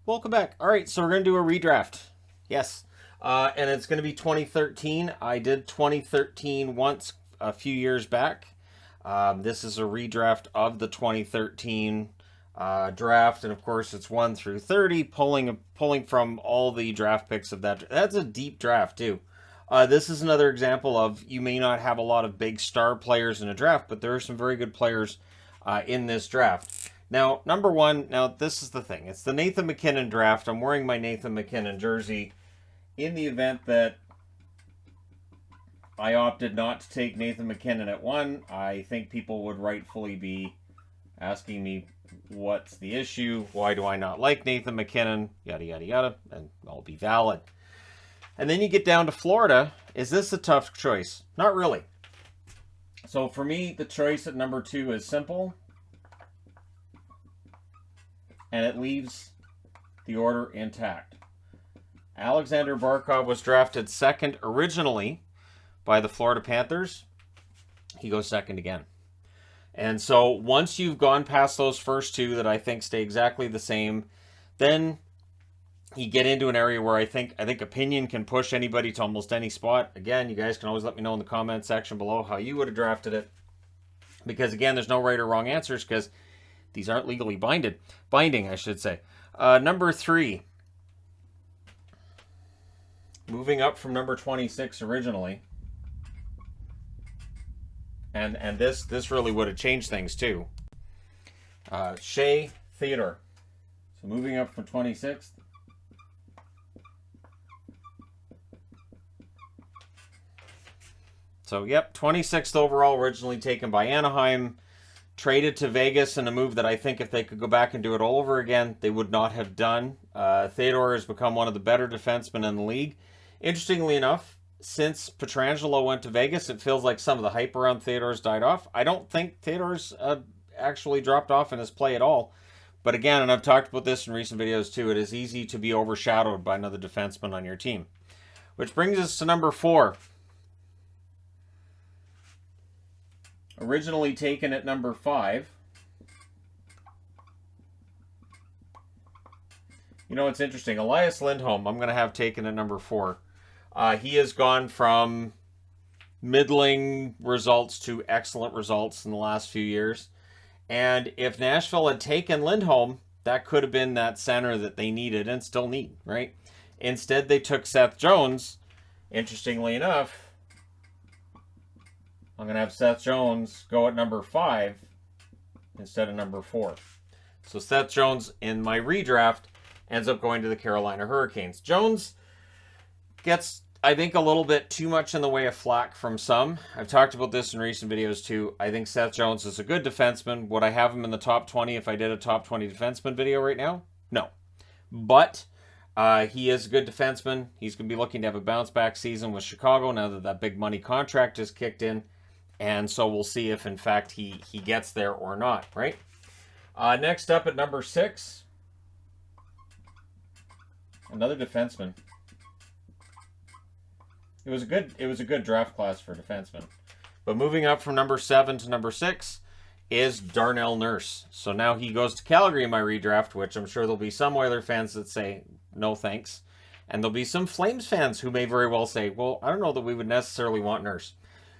Welcome back. All right, so we're going to do a redraft. Yes. And it's going to be 2013. I did 2013 once a few years back. This is a redraft of the 2013 draft. And of course, it's 1 through 30, pulling from all the draft picks of that. That's a deep draft, too. This is another example of you may not have a lot of big star players in a draft, but there are some very good players in this draft. Now, number one, now this is the thing. It's the Nathan MacKinnon draft. I'm wearing my Nathan MacKinnon jersey in the event that I opted not to take Nathan MacKinnon at 1. I think people would rightfully be asking me, what's the issue? Why do I not like Nathan MacKinnon? Yada, yada, yada. And I'll be valid. And then you get down to Florida. Is this a tough choice? Not really. So for me, the choice at number 2 is simple. And it leaves the order intact. Alexander Barkov was drafted second originally by the Florida Panthers. He goes second again. And so once you've gone past those first two that I think stay exactly the same, then you get into an area where I think opinion can push anybody to almost any spot. Again, you guys can always let me know in the comment section below how you would have drafted it. Because again, there's no right or wrong answers because these aren't legally binding, I should say. Number 3. Moving up from number 26 originally. And this really would have changed things too. Shea Theodore. So moving up from 26th. So, yep, 26th overall, originally taken by Anaheim. Traded to Vegas in a move that I think if they could go back and do it all over again, they would not have done. Theodore has become one of the better defensemen in the league. Interestingly enough, since Pietrangelo went to Vegas, it feels like some of the hype around Theodore's died off. I don't think Theodore's actually dropped off in his play at all. But again, and I've talked about this in recent videos too, it is easy to be overshadowed by another defenseman on your team. Which brings us to number 4. Originally taken at number 5. You know, it's interesting. Elias Lindholm, I'm going to have taken at number 4. He has gone from middling results to excellent results in the last few years. And if Nashville had taken Lindholm, that could have been that center that they needed and still need, right? Instead, they took Seth Jones. Interestingly enough, I'm going to have Seth Jones go at number 5 instead of number 4. So Seth Jones in my redraft ends up going to the Carolina Hurricanes. Jones gets, I think, a little bit too much in the way of flack from some. I've talked about this in recent videos too. I think Seth Jones is a good defenseman. Would I have him in the top 20 if I did a top 20 defenseman video right now? No. But he is a good defenseman. He's going to be looking to have a bounce back season with Chicago now that that big money contract is kicked in. And so we'll see if, in fact, he gets there or not, right? Next up at number 6, another defenseman. It was a good draft class for defensemen. But moving up from number 7 to number 6 is Darnell Nurse. So now he goes to Calgary in my redraft, which I'm sure there'll be some Oiler fans that say, no thanks. And there'll be some Flames fans who may very well say, well, I don't know that we would necessarily want Nurse.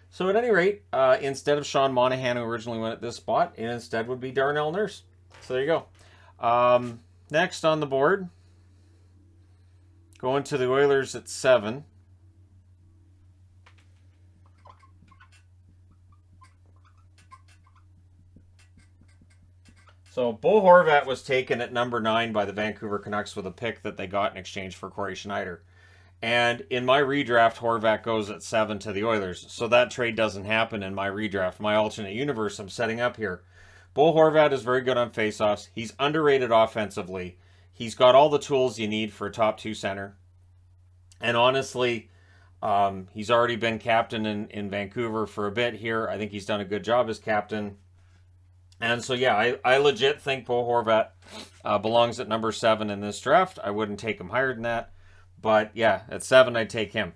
So at any rate, instead of Sean Monahan, who originally went at this spot, it instead would be Darnell Nurse. So there you go. Next on the board, going to the Oilers at 7. So Bo Horvat was taken at number 9 by the Vancouver Canucks with a pick that they got in exchange for Corey Schneider. And in my redraft, Horvat goes at 7 to the Oilers. So that trade doesn't happen in my redraft. My alternate universe I'm setting up here. Bo Horvat is very good on faceoffs. He's underrated offensively. He's got all the tools you need for a top 2 center. And honestly, he's already been captain in Vancouver for a bit here. I think he's done a good job as captain. And so, yeah, I legit think Bo Horvat belongs at number 7 in this draft. I wouldn't take him higher than that. But, yeah, at 7, I'd take him.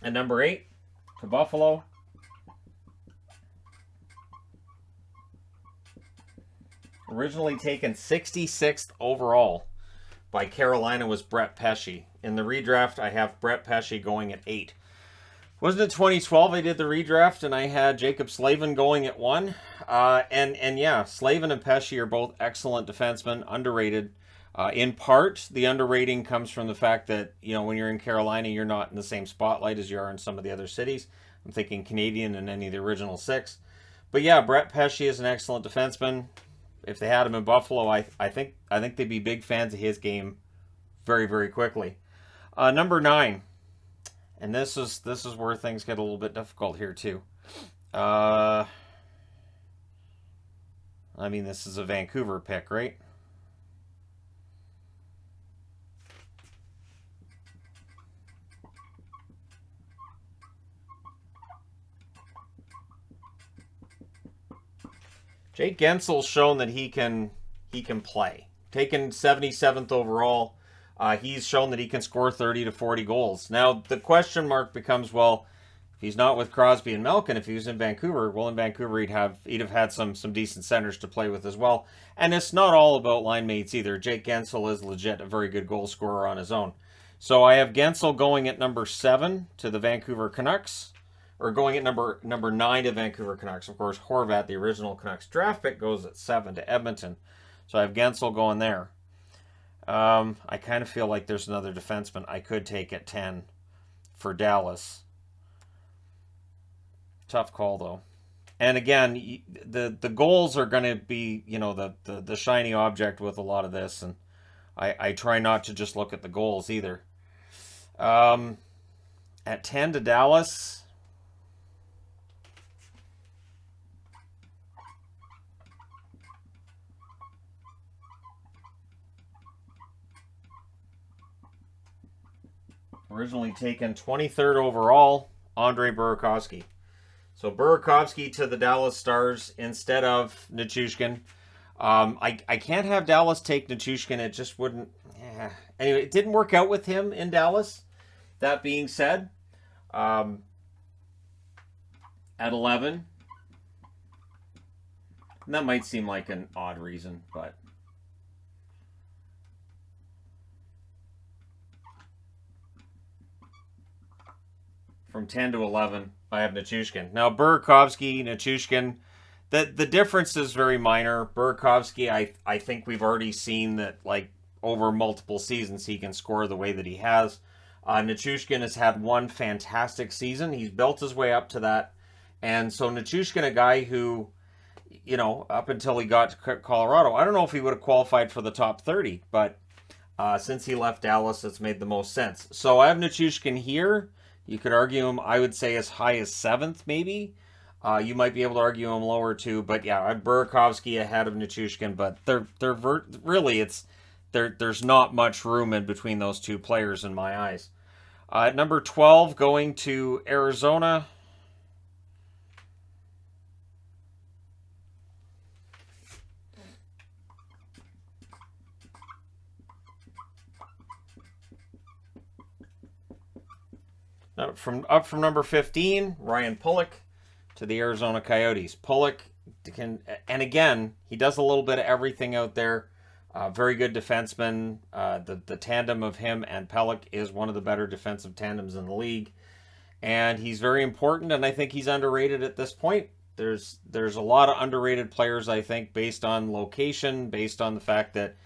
At number 8, to Buffalo. Originally taken 66th overall by Carolina was Brett Pesce. In the redraft, I have Brett Pesce going at 8. Wasn't it 2012 I did the redraft and I had Jacob Slavin going at 1? And yeah, Slavin and Pesce are both excellent defensemen, underrated. In part, the underrating comes from the fact that, when you're in Carolina, you're not in the same spotlight as you are in some of the other cities. I'm thinking Canadian and any of the original 6. But yeah, Brett Pesce is an excellent defenseman. If they had him in Buffalo, I think they'd be big fans of his game very, very quickly. Number 9. And this is where things get a little bit difficult here too. This is a Vancouver pick, right? Jake Gensel's shown that he can play. Taken 77th overall. He's shown that he can score 30 to 40 goals. Now, the question mark becomes, well, if he's not with Crosby and Malkin, if he was in Vancouver, in Vancouver he'd have had some decent centers to play with as well. And it's not all about line mates either. Jake Guentzel is legit a very good goal scorer on his own. So I have Guentzel going at number 7 to the Vancouver Canucks, or going at number 9 to Vancouver Canucks. Of course, Horvat, the original Canucks draft pick, goes at 7 to Edmonton. So I have Guentzel going there. I kind of feel like there's another defenseman I could take at 10 for Dallas. Tough call, though. And again, the goals are going to be, the shiny object with a lot of this. And I try not to just look at the goals either. At 10 to Dallas... Originally taken 23rd overall, Andrei Burakovsky. So Burakovsky to the Dallas Stars instead of Nichushkin. I can't have Dallas take Nichushkin. It just wouldn't. Anyway, it didn't work out with him in Dallas. That being said, at 11, and that might seem like an odd reason, but... From 10 to 11, I have Nichushkin. Now, Burakovsky, Nichushkin, the difference is very minor. Burakovsky, I think we've already seen that, over multiple seasons, he can score the way that he has. Nichushkin has had one fantastic season. He's built his way up to that. And so Nichushkin, a guy who, up until he got to Colorado, I don't know if he would have qualified for the top 30, but since he left Dallas, it's made the most sense. So I have Nichushkin here. You could argue him, I would say, as high as 7th, maybe. You might be able to argue him lower, too. But, yeah, I have Burakovsky ahead of Nichushkin. But there's not much room in between those two players in my eyes. At number 12, going to Arizona. Up from number 15, Ryan Pulock to the Arizona Coyotes. Pulock can, and again, he does a little bit of everything out there. Very good defenseman. The tandem of him and Pulock is one of the better defensive tandems in the league. And he's very important, and I think he's underrated at this point. There's a lot of underrated players, I think, based on location, based on the fact that,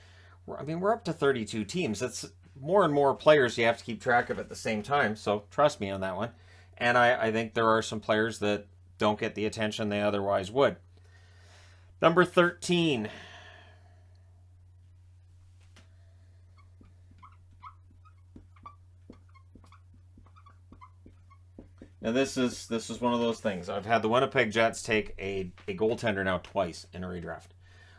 we're up to 32 teams. That's more and more players you have to keep track of at the same time, so trust me on that one. And I think there are some players that don't get the attention they otherwise would. Number 13. Now this is one of those things. I've had the Winnipeg Jets take a goaltender now twice in a redraft.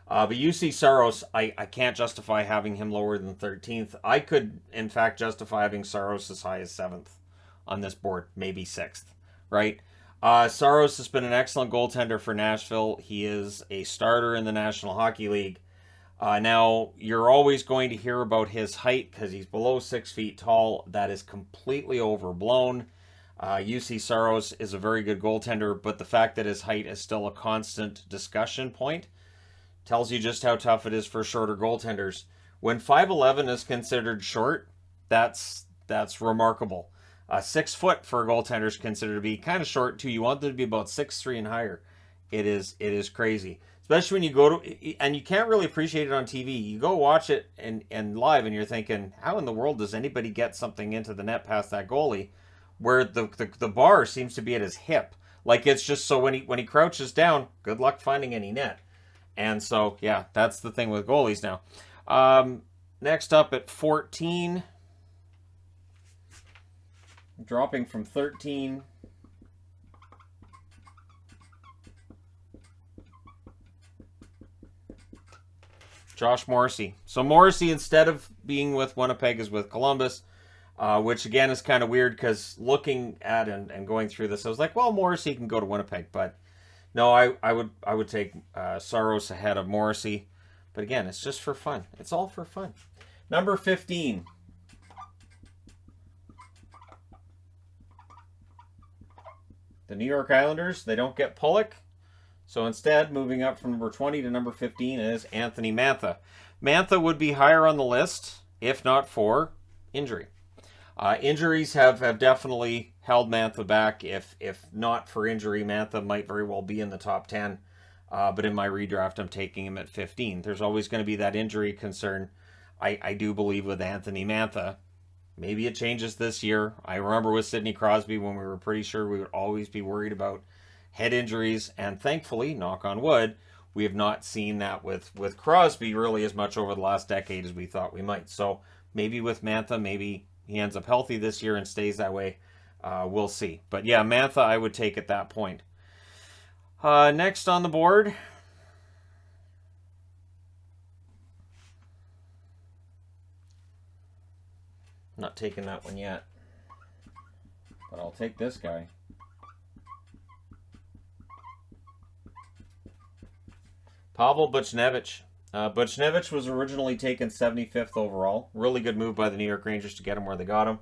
But UC Saros, I can't justify having him lower than 13th. I could, in fact, justify having Saros as high as 7th on this board, maybe 6th, right? Saros has been an excellent goaltender for Nashville. He is a starter in the National Hockey League. Now, you're always going to hear about his height because he's below 6 feet tall. That is completely overblown. UC Saros is a very good goaltender, but the fact that his height is still a constant discussion point tells you just how tough it is for shorter goaltenders. When 5'11" is considered short, that's remarkable. 6 foot for a goaltender is considered to be kind of short too. You want them to be about 6'3" and higher. It is crazy, especially when you go to, and you can't really appreciate it on TV. You go watch it and live, and you're thinking, how in the world does anybody get something into the net past that goalie, where the bar seems to be at his hip, like it's just so when he crouches down, good luck finding any net. And so yeah, that's the thing with goalies now. Next up at 14, dropping from 13. Josh Morrissey. So Morrissey, instead of being with Winnipeg, is with Columbus, which again is kind of weird because looking at and going through this, I was like, well, Morrissey can go to Winnipeg, but no, I would take Saros ahead of Morrissey. But again, it's just for fun. It's all for fun. Number 15. The New York Islanders, they don't get Pulock. So instead, moving up from number 20 to number 15 is Anthony Mantha. Mantha would be higher on the list if not for injury. Injuries have definitely held Mantha back. If not for injury, Mantha might very well be in the top 10. But in my redraft, I'm taking him at 15. There's always going to be that injury concern, I do believe, with Anthony Mantha. Maybe it changes this year. I remember with Sidney Crosby when we were pretty sure we would always be worried about head injuries, and thankfully, knock on wood, we have not seen that with Crosby really as much over the last decade as we thought we might. So maybe with Mantha, maybe he ends up healthy this year and stays that way. We'll see. But yeah, Mantha I would take at that point. Next on the board, not taking that one yet, but I'll take this guy. Pavel Buchnevich. Buchnevich was originally taken 75th overall. Really good move by the New York Rangers to get him where they got him.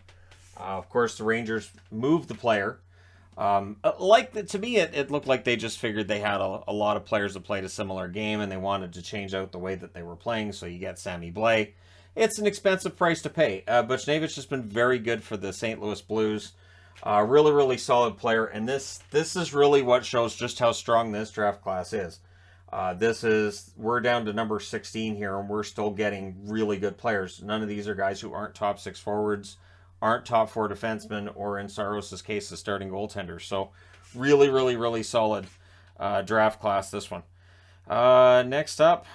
Of course, the Rangers moved the player. To me, it looked like they just figured they had a lot of players that played a similar game, and they wanted to change out the way that they were playing, so you get Sammy Blais. It's an expensive price to pay. Buchnevich has been very good for the St. Louis Blues. Really, really solid player, and this is really what shows just how strong this draft class is. We're down to number 16 here, and we're still getting really good players. None of these are guys who aren't top 6 forwards, aren't top 4 defensemen, or in Saros' case, the starting goaltender. So really, really, really solid draft class, this one. Next up,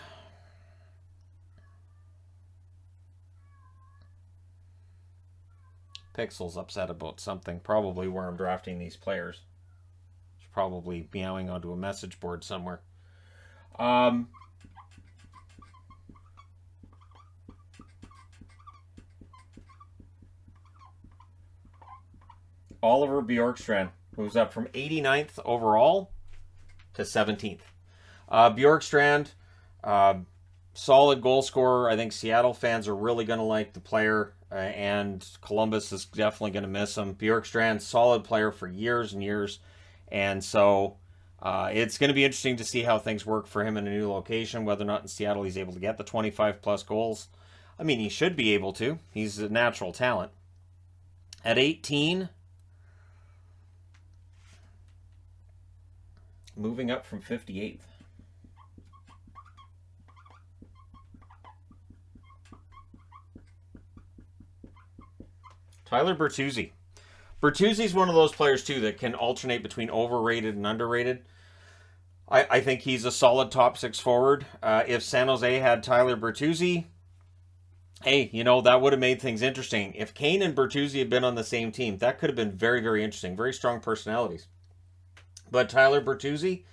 Pixel's upset about something, probably where I'm drafting these players. He's probably meowing onto a message board somewhere. Oliver Bjorkstrand moves up from 89th overall to 17th. Bjorkstrand, solid goal scorer. I think Seattle fans are really going to like the player, and Columbus is definitely going to miss him. Bjorkstrand, solid player for years and years, and so it's going to be interesting to see how things work for him in a new location, whether or not in Seattle he's able to get the 25-plus goals. I mean, he should be able to. He's a natural talent. At 18, moving up from 58th. Tyler Bertuzzi. Bertuzzi's one of those players, too, that can alternate between overrated and underrated. I think he's a solid top 6 forward. If San Jose had Tyler Bertuzzi, hey, that would have made things interesting. If Kane and Bertuzzi had been on the same team, that could have been very, very interesting. Very strong personalities. But Tyler Bertuzzi,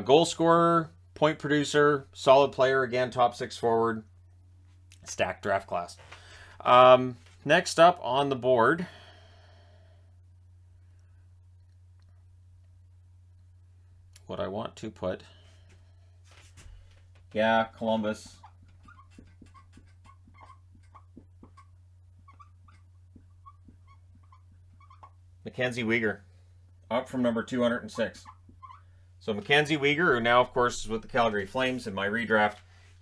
goal scorer, point producer, solid player, again, top 6 forward, stacked draft class. Next up on the board, what I want to put, Columbus. Mackenzie Weegar, up from number 206. So Mackenzie Weegar, who now, of course, is with the Calgary Flames in my redraft,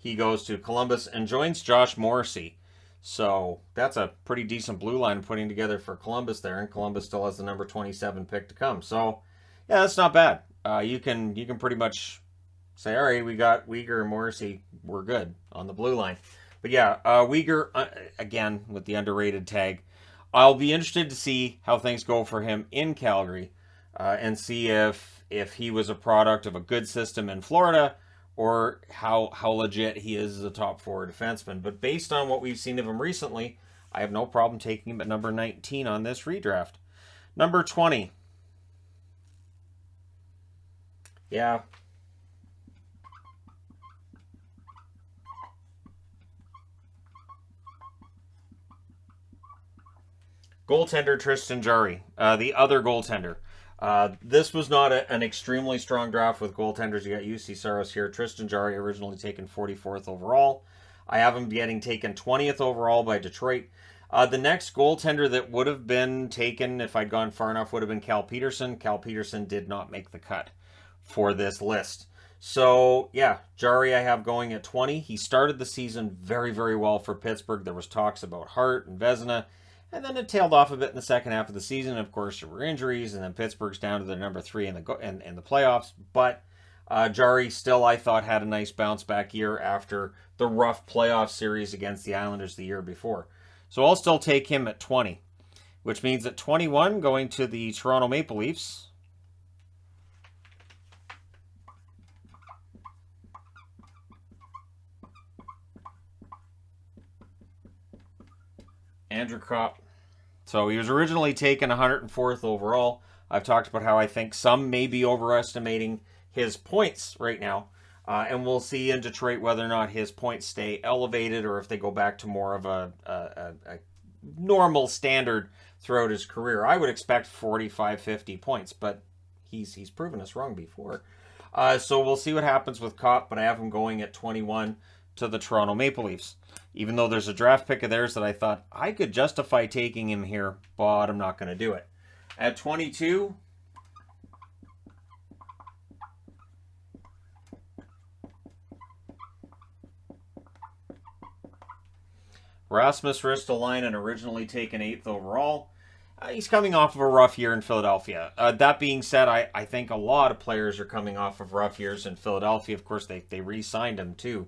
he goes to Columbus and joins Josh Morrissey. So that's a pretty decent blue line putting together for Columbus there, and Columbus still has the number 27 pick to come. So yeah, that's not bad. You can pretty much say, all right, we got Weegar and Morrissey, we're good on the blue line. But yeah, Weegar, again, with the underrated tag. I'll be interested to see how things go for him in Calgary and see if he was a product of a good system in Florida or how legit he is as a top four defenseman. But based on what we've seen of him recently, I have no problem taking him at number 19 on this redraft. Number 20. Yeah. Goaltender Tristan Jarry, the other goaltender. This was not an extremely strong draft with goaltenders. You got UC Saros here. Tristan Jarry originally taken 44th overall. I have him getting taken 20th overall by Detroit. The next goaltender that would have been taken if I'd gone far enough would have been Cal Peterson. Cal Peterson did not make the cut for this list. So, yeah, Jarry I have going at 20. He started the season very, very well for Pittsburgh. There was talks about Hart and Vezina. And then it tailed off a bit in the second half of the season. Of course, there were injuries, and then Pittsburgh's down to the number 3 in the playoffs. But Jarry still, I thought, had a nice bounce back year after the rough playoff series against the Islanders the year before. So I'll still take him at 20, which means at 21, going to the Toronto Maple Leafs. Andrew Kopp. So he was originally taken 104th overall. I've talked about how I think some may be overestimating his points right now. And we'll see in Detroit whether or not his points stay elevated or if they go back to more of a normal standard throughout his career. I would expect 45, 50 points, but he's proven us wrong before. So we'll see what happens with Kopp, but I have him going at 21 to the Toronto Maple Leafs. Even though there's a draft pick of theirs that I thought I could justify taking him here, but I'm not going to do it. At 22, Rasmus Ristolainen, originally taken 8th overall. He's coming off of a rough year in Philadelphia. That being said, I think a lot of players are coming off of rough years in Philadelphia. Of course, they re-signed him too.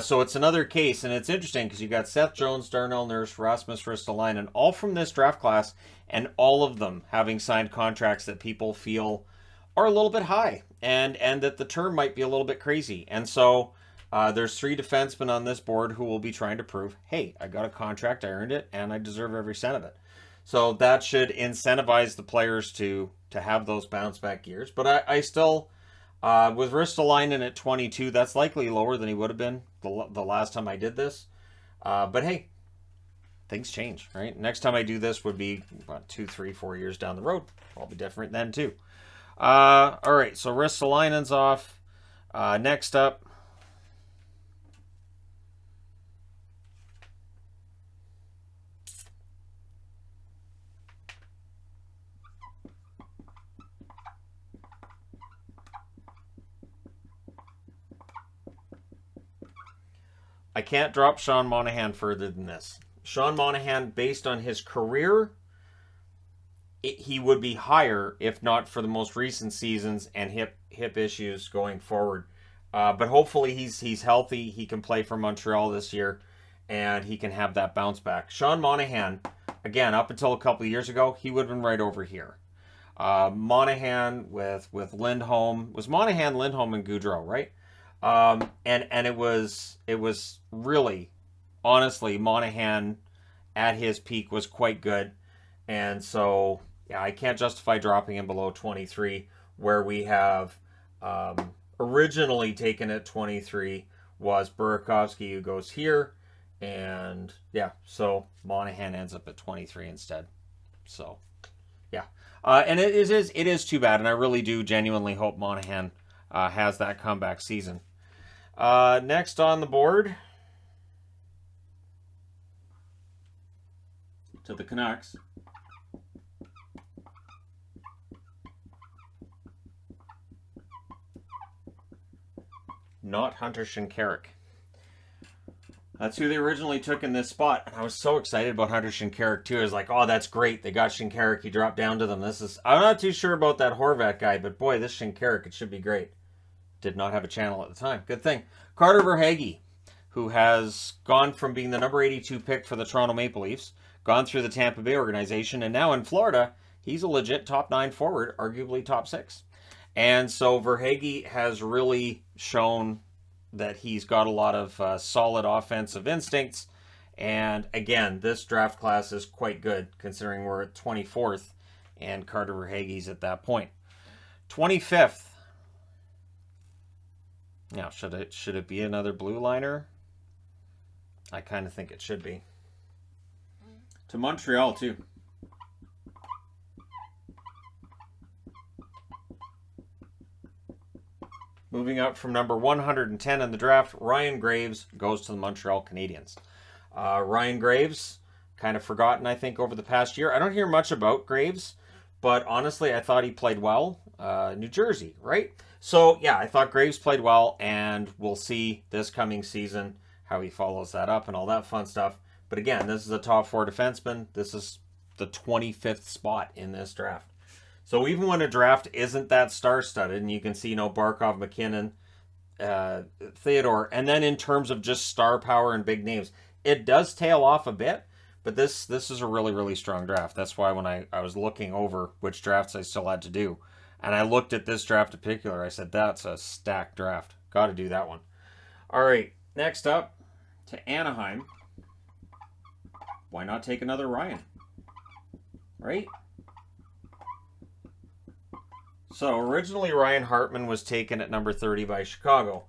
So it's another case, and it's interesting because you got Seth Jones, Darnell Nurse, Rasmus Ristolainen, all from this draft class, and all of them having signed contracts that people feel are a little bit high, and that the term might be a little bit crazy. And so there's 3 defensemen on this board who will be trying to prove, hey, I got a contract, I earned it, and I deserve every cent of it. So that should incentivize the players to have those bounce back years. But I still... with Ristolainen at 22, that's likely lower than he would have been the last time I did this. But hey, things change, right? Next time I do this would be about 2, 3, 4 years down the road. I'll be different then too. All right, so Ristolainen's off. Next up, I can't drop Sean Monahan further than this. Sean Monahan, based on his career, he would be higher if not for the most recent seasons and hip issues going forward. But hopefully he's healthy. He can play for Montreal this year, and he can have that bounce back. Sean Monahan, again, up until a couple of years ago, he would have been right over here. Monahan with Lindholm. Was Monahan, Lindholm, and Gaudreau, right? And it was really, honestly, Monahan at his peak was quite good. And so, yeah, I can't justify dropping him below 23, where we have originally taken at 23 was Burakovsky, who goes here. And yeah, so Monahan ends up at 23 instead. So, yeah. And it is too bad. And I really do genuinely hope Monahan has that comeback season. Next on the board, to the Canucks. Not Hunter Shinkaruk. That's who they originally took in this spot. And I was so excited about Hunter Shinkarik too. I was like, oh, that's great. They got Shinkarik. He dropped down to them. I'm not too sure about that Horvat guy, but boy, this Shinkarik, it should be great. Did not have a channel at the time. Good thing. Carter Verhaeghe, who has gone from being the number 82 pick for the Toronto Maple Leafs, gone through the Tampa Bay organization, and now in Florida, he's a legit top 9 forward, arguably top 6. And so Verhaeghe has really shown that he's got a lot of solid offensive instincts. And again, this draft class is quite good considering we're at 24th and Carter Verhaeghe's at that point. 25th. Now, should it be another blue liner? I kind of think it should be. To Montreal, too. Moving up from number 110 in the draft, Ryan Graves goes to the Montreal Canadiens. Ryan Graves, kind of forgotten, I think, over the past year. I don't hear much about Graves, but honestly, I thought he played well. New Jersey, right? So, yeah, I thought Graves played well, and we'll see this coming season how he follows that up and all that fun stuff. But again, this is a top 4 defenseman. This is the 25th spot in this draft. So even when a draft isn't that star-studded, and you can see, Barkov, McKinnon, Theodore, and then in terms of just star power and big names, it does tail off a bit, but this is a really, really strong draft. That's why when I was looking over which drafts I still had to do, and I looked at this draft in particular, I said, that's a stacked draft. Got to do that one. All right, next up to Anaheim. Why not take another Ryan? Right? So originally Ryan Hartman was taken at number 30 by Chicago.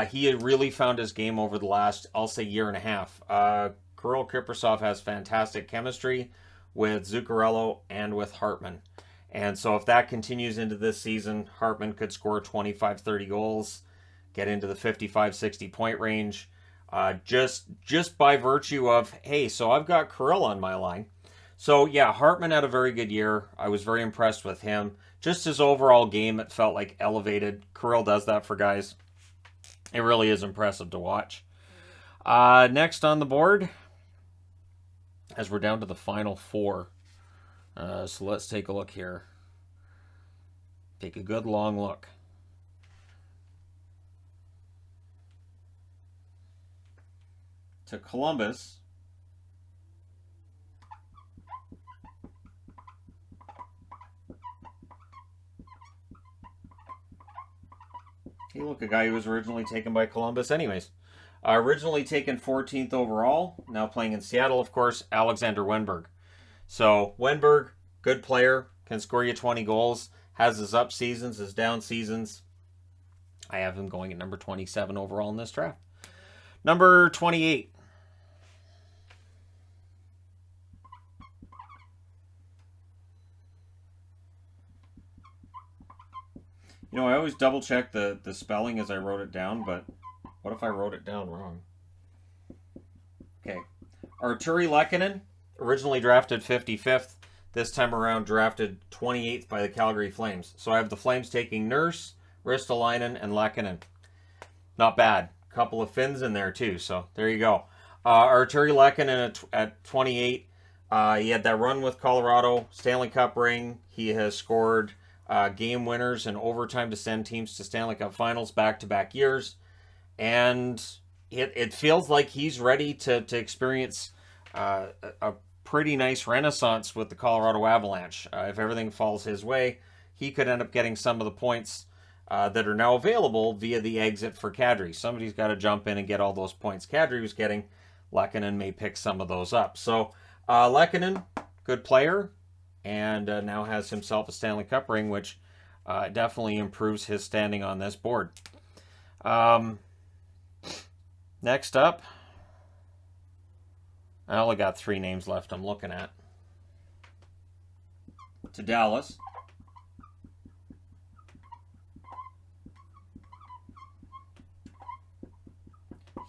He had really found his game over the last, I'll say, year and a half. Kirill Kaprizov has fantastic chemistry with Zuccarello and with Hartman. And so if that continues into this season, Hartman could score 25, 30 goals, get into the 55, 60 point range, just by virtue of, hey, so I've got Kirill on my line. So yeah, Hartman had a very good year. I was very impressed with him. Just his overall game, it felt like elevated. Kirill does that for guys. It really is impressive to watch. Next on the board, as we're down to the final 4. So let's take a look here. Take a good long look. To Columbus. Hey, look, a guy who was originally taken by Columbus anyways. Originally taken 14th overall, now playing in Seattle, of course, Alexander Wenberg. So, Wenberg, good player, can score you 20 goals, has his up seasons, his down seasons. I have him going at number 27 overall in this draft. Number 28. I always double check the spelling as I wrote it down, but what if I wrote it down wrong? Okay. Arturi Lehkonen, originally drafted 55th, this time around drafted 28th by the Calgary Flames. So I have the Flames taking Nurse, Ristolainen, and Lehkonen. Not bad. Couple of Finns in there too, so there you go. Arturi Lehkonen at 28. He had that run with Colorado, Stanley Cup ring. He has scored game winners and overtime to send teams to Stanley Cup finals back-to-back years. And it feels like he's ready to experience a pretty nice renaissance with the Colorado Avalanche. If everything falls his way, he could end up getting some of the points that are now available via the exit for Kadri. Somebody's got to jump in and get all those points Kadri was getting. Lehkonen may pick some of those up. So Lehkonen, good player, and now has himself a Stanley Cup ring, which definitely improves his standing on this board. Next up, I only got 3 names left I'm looking at. To Dallas.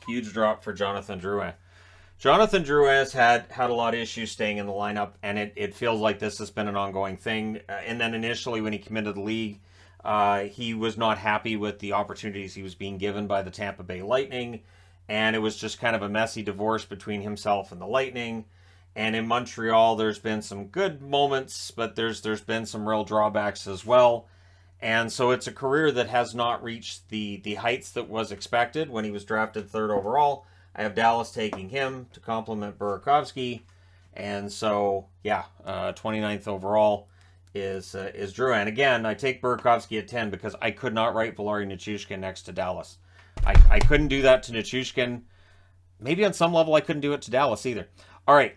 Huge drop for Jonathan Drouin. Jonathan Drouin has had a lot of issues staying in the lineup, and it feels like this has been an ongoing thing. And then initially when he committed to the league, he was not happy with the opportunities he was being given by the Tampa Bay Lightning. and it was just kind of a messy divorce between himself and the Lightning. And in Montreal, there's been some good moments, but there's been some real drawbacks as well. And so it's a career that has not reached the heights that was expected when he was drafted 3rd overall. I have Dallas taking him to complement Burakovsky. And so, yeah, 29th overall is Drew. And again, I take Burakovsky at 10 because I could not write Valeri Nichushkin next to Dallas. I couldn't do that to Nichushkin. Maybe on some level I couldn't do it to Dallas either. All right,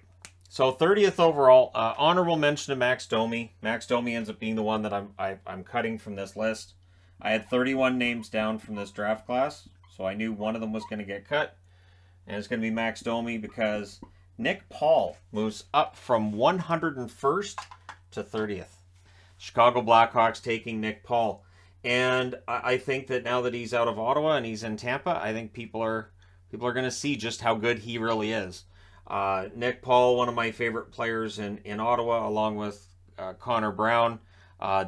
so 30th overall, honorable mention to Max Domi. Max Domi ends up being the one that I'm cutting from this list. I had 31 names down from this draft class, so I knew one of them was going to get cut. And it's going to be Max Domi because Nick Paul moves up from 101st to 30th. Chicago Blackhawks taking Nick Paul. And I think that now that he's out of Ottawa and he's in Tampa, I think people are going to see just how good he really is. Nick Paul, one of my favorite players in Ottawa, along with Connor Brown.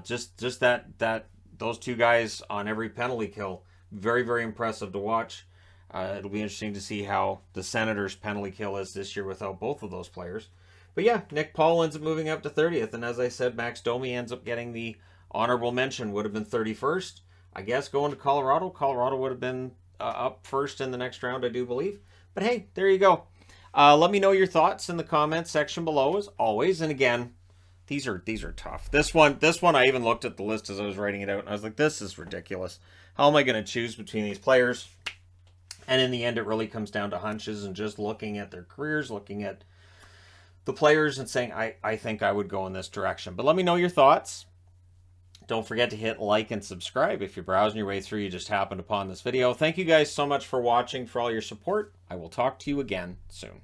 Just that those two guys on every penalty kill, very, very impressive to watch. It'll be interesting to see how the Senators' penalty kill is this year without both of those players. But yeah, Nick Paul ends up moving up to 30th, and as I said, Max Domi ends up getting the honorable mention. Would have been 31st. I guess going to Colorado. Colorado would have been up first in the next round, I do believe. But hey, there you go. Let me know your thoughts in the comments section below, as always. And again, these are tough. This one, I even looked at the list as I was writing it out, and I was like, this is ridiculous. How am I going to choose between these players? And in the end, it really comes down to hunches and just looking at their careers, looking at the players and saying, I think I would go in this direction. But let me know your thoughts. Don't forget to hit like and subscribe if you're browsing your way through, you just happened upon this video. Thank you guys so much for watching, for all your support. I will talk to you again soon.